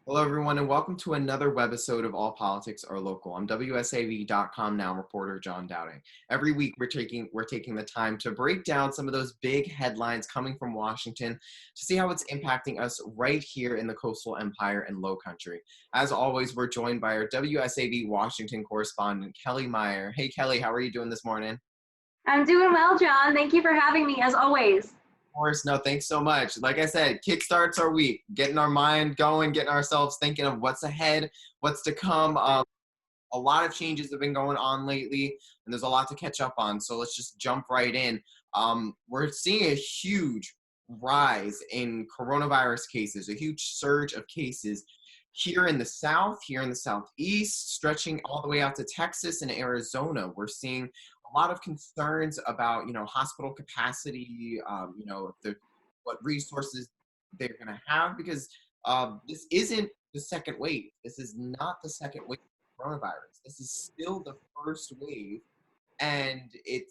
Hello, everyone, and welcome to another webisode of All Politics Are Local. I'm WSAV.com now reporter John Dowding. Every week, we're taking the time to break down some of those big headlines coming from Washington to see how it's impacting us right here in the Coastal Empire and Low Country. As always, we're joined by our WSAV Washington correspondent, Kellie Meyer. Hey, Kellie, how are you doing this morning? I'm doing well, John. Thank you for having me, as always. Of course, no, thanks so much. Like I said, kickstarts our week, getting our mind going, getting ourselves thinking of what's ahead, what's to come. A lot of changes have been going on lately, and there's a lot to catch up on. So let's just jump right in. We're seeing a huge rise in coronavirus cases, a huge surge of cases here in the South, here in the Southeast, stretching all the way out to Texas and Arizona. We're seeing a lot of concerns about, hospital capacity, what resources they're going to have, because this isn't the second wave. This is not the second wave of coronavirus. This is still the first wave, and it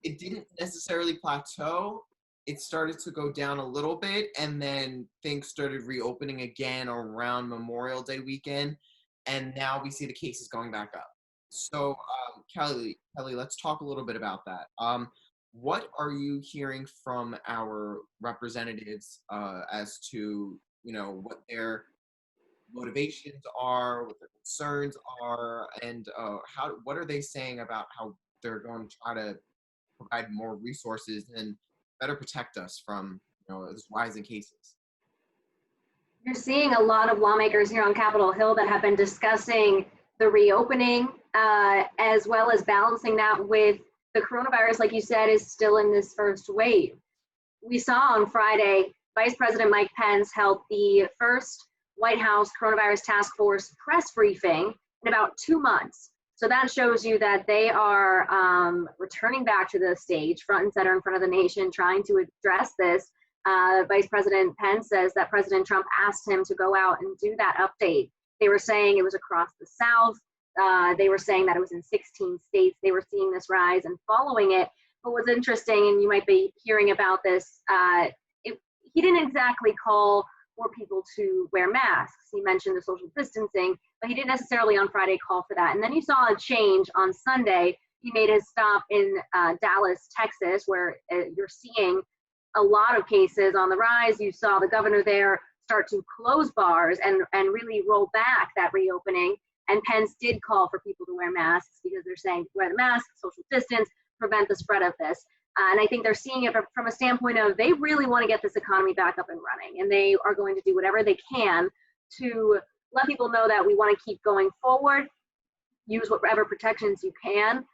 didn't necessarily plateau. It started to go down a little bit, and then things started reopening again around Memorial Day weekend, and now we see the cases going back up. So, Kellie, let's talk a little bit about that. What are you hearing from our representatives as to, what their motivations are, what their concerns are, and what are they saying about how they're going to try to provide more resources and better protect us from, this rising cases? You're seeing a lot of lawmakers here on Capitol Hill that have been discussing the reopening, as well as balancing that with the coronavirus, like you said, is still in this first wave. We saw on Friday, Vice President Mike Pence held the first White House Coronavirus Task Force press briefing in about 2 months. So that shows you that they are returning back to the stage, front and center in front of the nation, trying to address this. Vice President Pence says that President Trump asked him to go out and do that update. They were saying it was across the South. They were saying that it was in 16 states. They were seeing this rise and following it. But what's interesting, and you might be hearing about this, he didn't exactly call for people to wear masks. He mentioned the social distancing, but he didn't necessarily on Friday call for that. And then you saw a change on Sunday. He made his stop in Dallas, Texas, where you're seeing a lot of cases on the rise. You saw the governor there start to close bars and really roll back that reopening. And Pence did call for people to wear masks because they're saying wear the mask, social distance, prevent the spread of this. And I think they're seeing it from a standpoint of they really want to get this economy back up and running, and they are going to do whatever they can to let people know that we want to keep going forward, use whatever protections you can,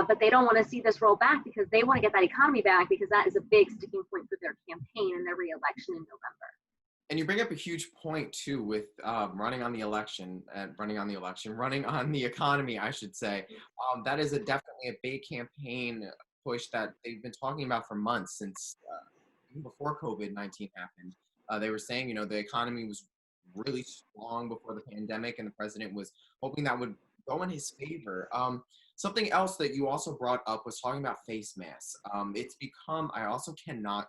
but they don't want to see this roll back because they want to get that economy back, because that is a big sticking point for their campaign and their reelection in November. And you bring up a huge point too with running on the economy, I should say. That is definitely a big campaign push that they've been talking about for months, since even before COVID-19 happened. They were saying, the economy was really strong before the pandemic, and the president was hoping that would go in his favor. Something else that you also brought up was talking about face masks. It's become, I also cannot.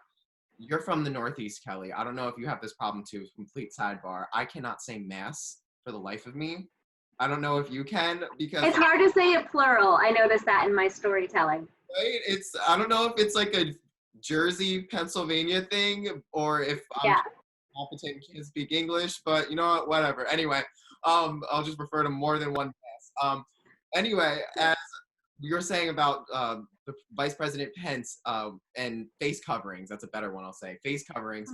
You're from the Northeast, Kellie. I don't know if you have this problem too. Complete sidebar. I cannot say mass for the life of me. I don't know if you can, because it's hard to say it plural. I noticed that in my storytelling. Right? I don't know if it's like a Jersey, Pennsylvania thing, or if I'm competent and can speak English, but you know what? Whatever. Anyway, I'll just refer to more than one mass. Anyway, as you're saying about the Vice President Pence and face coverings. That's a better one, I'll say. Face coverings.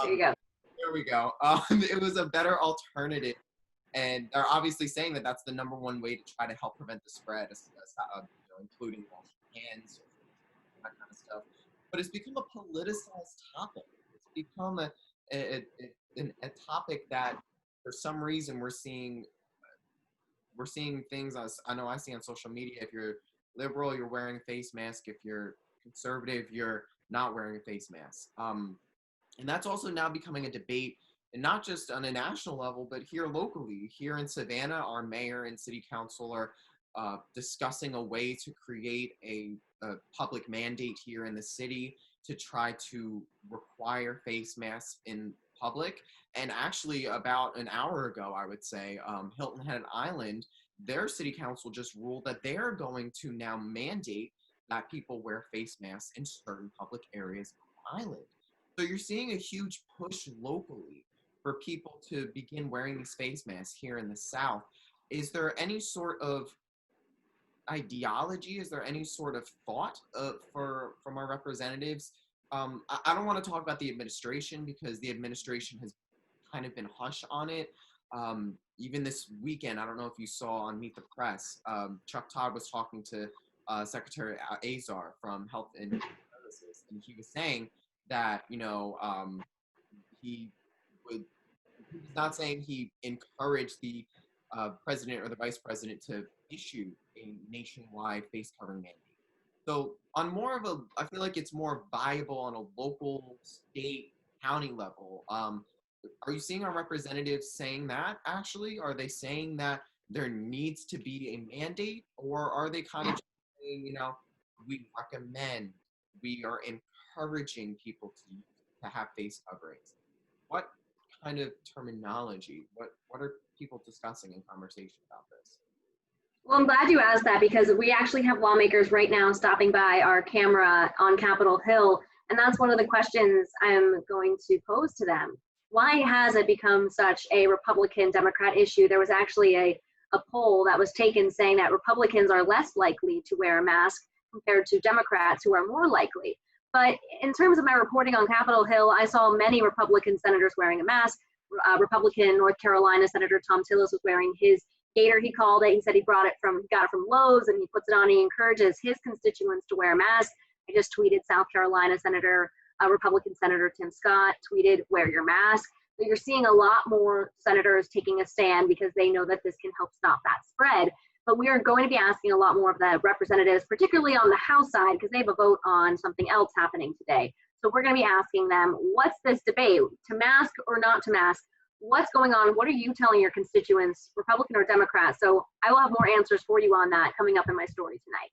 There you go. There we go. It was a better alternative. And they're obviously saying that that's the number one way to try to help prevent the spread, including washing hands, that kind of stuff. But it's become a politicized topic. It's become a topic that, for some reason, we're seeing things. I know I see on social media. If you're liberal, you're wearing a face mask. If you're conservative, you're not wearing a face mask. And that's also now becoming a debate, and not just on a national level, but here locally. Here in Savannah, our mayor and city council are discussing a way to create a public mandate here in the city to try to require face masks in public. And actually, about an hour ago, I would say, Hilton Head Island, their city council just ruled that they're going to now mandate that people wear face masks in certain public areas of the island. So you're seeing a huge push locally for people to begin wearing these face masks here in the South. Is there any sort of ideology? Is there any sort of thought from our representatives? I don't want to talk about the administration because the administration has kind of been hush on it. Even this weekend, I don't know if you saw on Meet the Press, Chuck Todd was talking to Secretary Azar from Health and Human Services, and he was saying that, he would, he was not saying he encouraged the president or the vice president to issue a nationwide face covering mandate. So on more of a, I feel like it's more viable on a local, state, county level. Are you seeing our representatives saying that actually? Are they saying that there needs to be a mandate, or are they kind of just saying, we recommend, we are encouraging people to have face coverings? What kind of terminology? What are people discussing in conversation about this? Well, I'm glad you asked that because we actually have lawmakers right now stopping by our camera on Capitol Hill, and that's one of the questions I'm going to pose to them. Why has it become such a Republican-Democrat issue? There was actually a poll that was taken saying that Republicans are less likely to wear a mask compared to Democrats who are more likely. But in terms of my reporting on Capitol Hill, I saw many Republican senators wearing a mask. Republican North Carolina Senator Tom Tillis was wearing his gaiter, he called it. He said he got it from Lowe's, and he puts it on. He encourages his constituents to wear a mask. I just tweeted South Carolina Republican Senator Tim Scott tweeted, "Wear your mask." So you're seeing a lot more senators taking a stand because they know that this can help stop that spread. But we are going to be asking a lot more of the representatives, particularly on the House side, because they have a vote on something else happening today. So we're going to be asking them, what's this debate? To mask or not to mask? What's going on? What are you telling your constituents, Republican or Democrat? So I will have more answers for you on that coming up in my story tonight.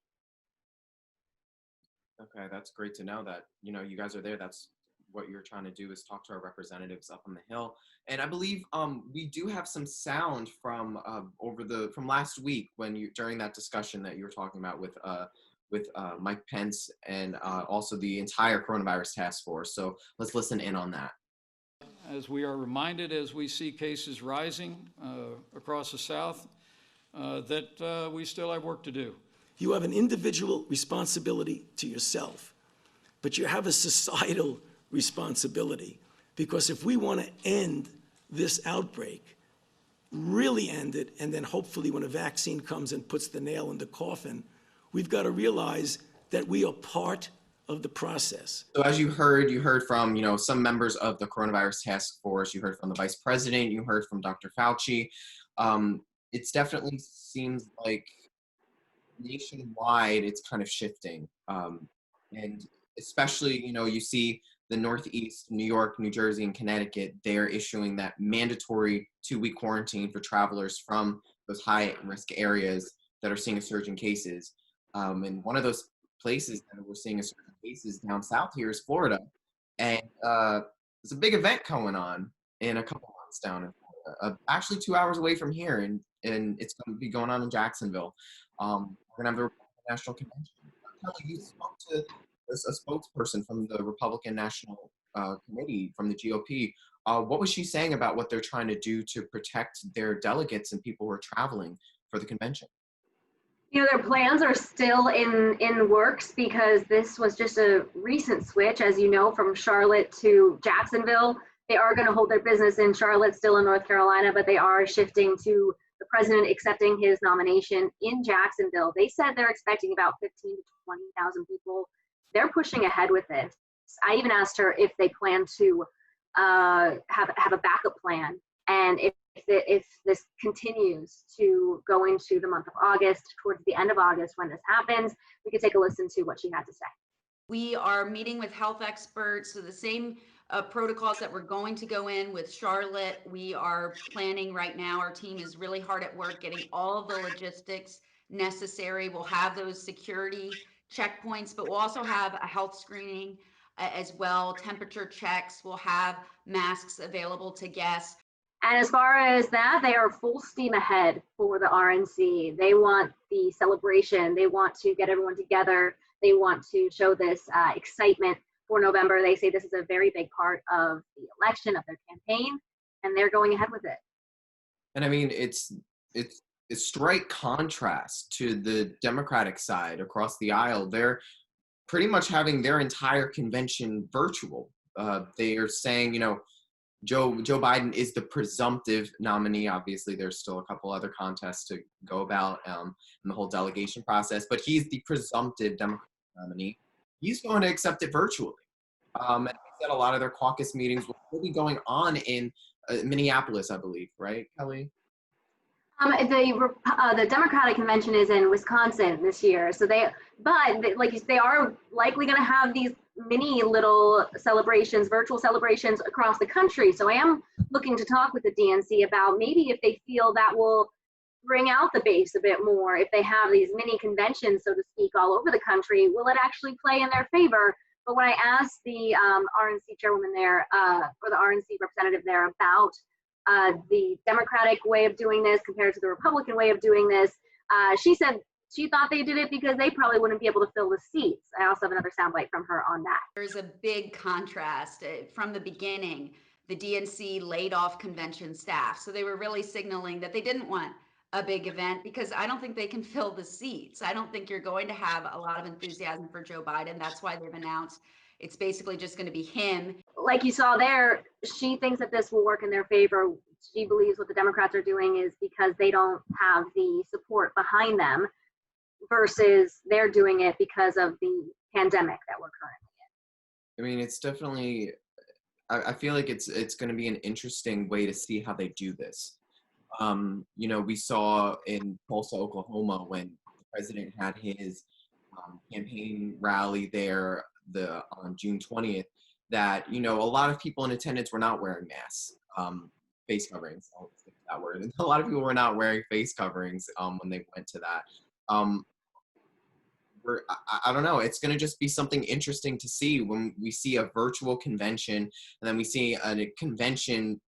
Okay, that's great to know that, you guys are there. That's what you're trying to do, is talk to our representatives up on the Hill. And I believe we do have some sound from from last week during that discussion that you were talking about with Mike Pence and also the entire coronavirus task force. So let's listen in on that. As we are reminded, as we see cases rising across the South, that we still have work to do. You have an individual responsibility to yourself, but you have a societal responsibility, because if we want to end this outbreak, really end it, and then hopefully when a vaccine comes and puts the nail in the coffin, we've got to realize that we are part of the process. So as you heard from, some members of the coronavirus task force, you heard from the vice president, you heard from Dr. Fauci. It's definitely seems like nationwide it's kind of shifting. And especially, you see the Northeast, New York, New Jersey, and Connecticut, they're issuing that mandatory 2-week quarantine for travelers from those high-risk areas that are seeing a surge in cases. And one of those places that we're seeing a surge in cases down south here is Florida. And there's a big event going on in a couple months down in Florida, actually 2 hours away from here, and it's going to be going on in Jacksonville. We're going to have the Republican National Convention. Kellie, you spoke to a spokesperson from the Republican National Committee from the GOP. What was she saying about what they're trying to do to protect their delegates and people who are traveling for the convention? Their plans are still in works because this was just a recent switch, as you know, from Charlotte to Jacksonville. They are going to hold their business in Charlotte, still in North Carolina, but they are shifting to the president accepting his nomination in Jacksonville. They said they're expecting about 15 to 20,000 people. They're pushing ahead with this. I even asked her if they plan to have a backup plan, and if this continues to go into the month of August, towards the end of August when this happens, we could take a listen to what she had to say. We are meeting with health experts, so the same protocols that we're going to go in with Charlotte, we are planning right now. Our team is really hard at work getting all of the logistics necessary. We'll have those security checkpoints, but we'll also have a health screening as well. Temperature checks. We'll have masks available to guests. And as far as that, they are full steam ahead for the RNC. They want the celebration. They want to get everyone together. They want to show this excitement for November. They say this is a very big part of the election, of their campaign, and they're going ahead with it. And I mean, it's straight contrast to the Democratic side across the aisle. They're pretty much having their entire convention virtual. They are saying, you know, Joe Biden is the presumptive nominee. Obviously, there's still a couple other contests to go about in the whole delegation process, but he's the presumptive Democratic nominee. He's going to accept it virtually. And he said a lot of their caucus meetings will be going on in Minneapolis, I believe, right, Kellie? The Democratic convention is in Wisconsin this year, so they are likely going to have these mini little celebrations, virtual celebrations across the country. So I am looking to talk with the DNC about maybe if they feel that will bring out the base a bit more. If they have these mini conventions, so to speak, all over the country, will it actually play in their favor? But when I asked the RNC chairwoman there, or the RNC representative there about the Democratic way of doing this compared to the Republican way of doing this, she said she thought they did it because they probably wouldn't be able to fill the seats. I also have another soundbite from her on that. There's a big contrast. From the beginning, the DNC laid off convention staff. So they were really signaling that they didn't want a big event because I don't think they can fill the seats. I don't think you're going to have a lot of enthusiasm for Joe Biden. That's why they've announced it's basically just going to be him. Like you saw there, she thinks that this will work in their favor. She believes what the Democrats are doing is because they don't have the support behind them, versus they're doing it because of the pandemic that we're currently in. I mean, it's definitely, I feel like it's going to be an interesting way to see how they do this. You know, we saw in Tulsa, Oklahoma, when the president had his campaign rally there on June 20th, that, you know, a lot of people in attendance were not wearing masks, face coverings. I'll stick to that word. A lot of people were not wearing face coverings when they went to that. I don't know. It's going to just be something interesting to see when we see a virtual convention and then we see a convention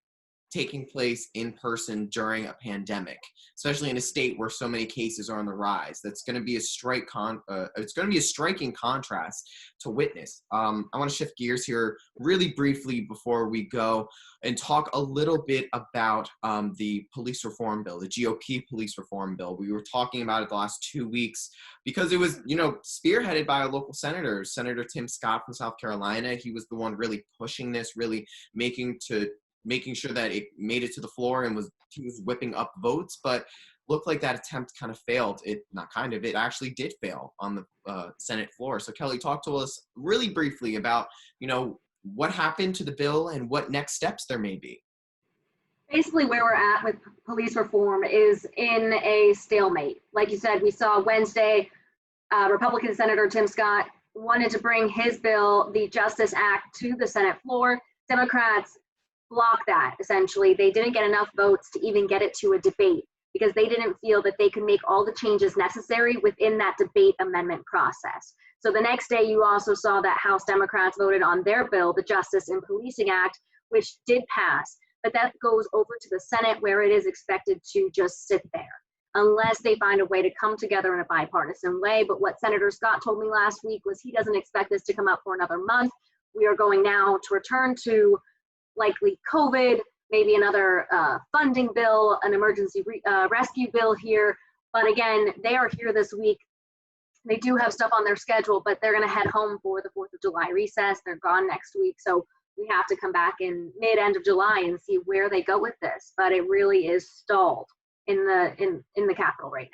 taking place in person during a pandemic, especially in a state where so many cases are on the rise. That's going to be it's going to be a striking contrast to witness. I want to shift gears here really briefly before we go and talk a little bit about the police reform bill, the GOP police reform bill. We were talking about it the last 2 weeks because it was, you know, spearheaded by a local senator, Senator Tim Scott from South Carolina. He was the one really pushing this, really making sure that it made it to the floor and he was whipping up votes, but looked like that attempt kind of failed. It actually did fail on the Senate floor. So Kellie, talk to us really briefly about, you know, what happened to the bill and what next steps there may be. Basically where we're at with police reform is in a stalemate. Like you said, we saw Wednesday, Republican Senator Tim Scott wanted to bring his bill, the Justice Act, to the Senate floor. Democrats blocked that, essentially. They didn't get enough votes to even get it to a debate because they didn't feel that they could make all the changes necessary within that debate amendment process. So the next day, you also saw that House Democrats voted on their bill, the Justice and Policing Act, which did pass, but that goes over to the Senate where it is expected to just sit there unless they find a way to come together in a bipartisan way. But what Senator Scott told me last week was he doesn't expect this to come up for another month. We are going now to return to likely COVID, maybe another funding bill, an emergency rescue bill here. But again, they are here this week. They do have stuff on their schedule, but they're going to head home for the 4th of July recess. They're gone next week. So we have to come back in mid-end of July and see where they go with this. But it really is stalled in the Capitol right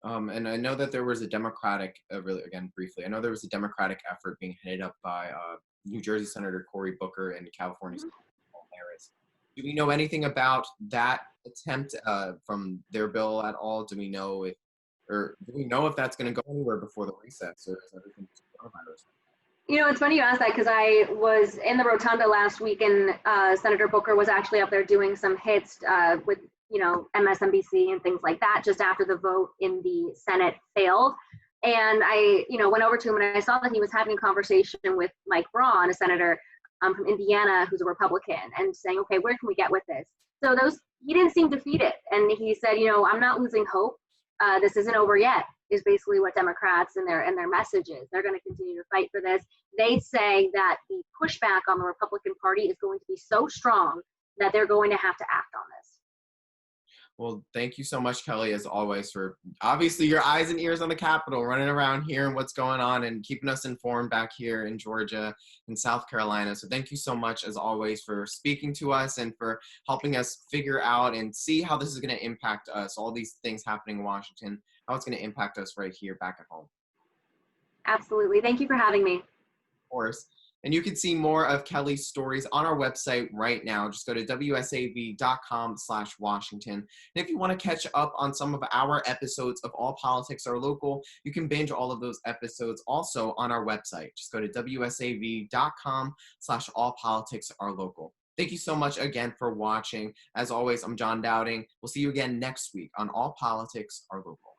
now. And I know that there was a Democratic, really, again, briefly, I know there was a Democratic effort being headed up by New Jersey Senator Cory Booker and California Senator Paul Harris. Do we know anything about that attempt from their bill at all? Do we know if that's going to go anywhere before the recess, or is everything just coronavirus? You know, it's funny you asked that because I was in the rotunda last week and Senator Booker was actually up there doing some hits with, you know, MSNBC and things like that just after the vote in the Senate failed. And I, went over to him and I saw that he was having a conversation with Mike Braun, a senator from Indiana, who's a Republican, and saying, okay, where can we get with this? So he didn't seem defeated. And he said, I'm not losing hope. This isn't over yet, is basically what Democrats and their message is. They're going to continue to fight for this. They say that the pushback on the Republican Party is going to be so strong that they're going to have to act on this. Well, thank you so much, Kellie, as always, for obviously your eyes and ears on the Capitol, running around hearing what's going on and keeping us informed back here in Georgia and South Carolina. So thank you so much, as always, for speaking to us and for helping us figure out and see how this is going to impact us, all these things happening in Washington, how it's going to impact us right here back at home. Absolutely. Thank you for having me. Of course. And you can see more of Kellie's stories on our website right now. Just go to wsav.com/Washington. And if you want to catch up on some of our episodes of All Politics Are Local, you can binge all of those episodes also on our website. Just go to wsav.com/allpoliticsarelocal. Thank you so much again for watching. As always, I'm John Dowding. We'll see you again next week on All Politics Are Local.